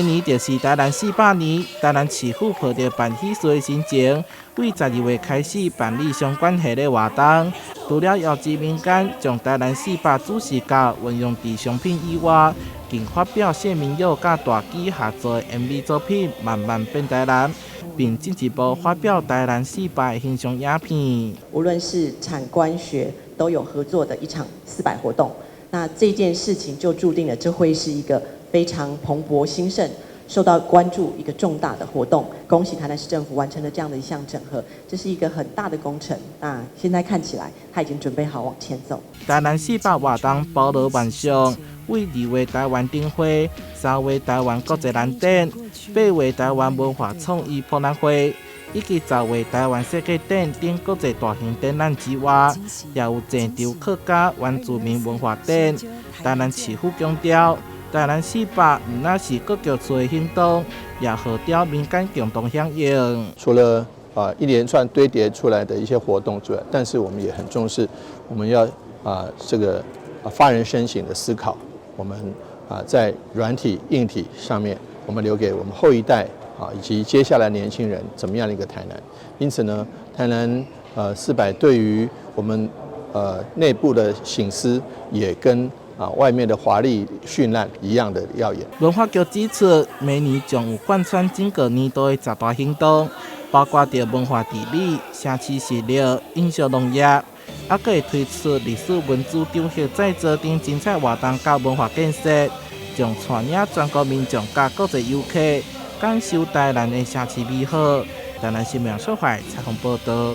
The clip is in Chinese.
明年就是台南400年，台南市府抱着办喜事的心情，为12月开始办理相关的活动。除了邀集民间将台南400主视角运用在商品以外，更发表谢明佑甲大基合作的 MV 作品《慢慢变台南》，并进一步发表台南400的形象影片。无论是产官学都有合作的一场400活动，那这件事情就注定了这会是一个非常蓬勃兴盛、受到关注一个重大的活动。恭喜台南市政府完成了这样的一项整合，这是一个很大的工程。那现在看起来，他已经准备好往前走。台南400活动包罗万象，为2月台湾灯会、3月台湾国际蓝展、8月台湾文化创意博览会，以及10月台湾世界展等国际大型展览之外，也有全球客家原住民文化展。台南市府强调，台南400唔那是各局处的行动，也号召民间共同响应。除了一连串堆叠出来的一些活动之外，但是我们也很重视，我们要这个发人深省的思考。我们在软体、硬体上面，我们留给我们后一代以及接下来年轻人怎么样的一个台南。因此呢，台南400对于我们内部的省思也跟外面的华丽绚烂一样的耀眼。文化局指出，明年将有贯穿整个年度的10大行动，包括着文化地理、城市食料、饮食农业，还会推出历史文字雕刻再造等精彩活动甲文化建设，将带领全国民众甲国际游客感受台南的城市美好。台南新闻小块采访报道。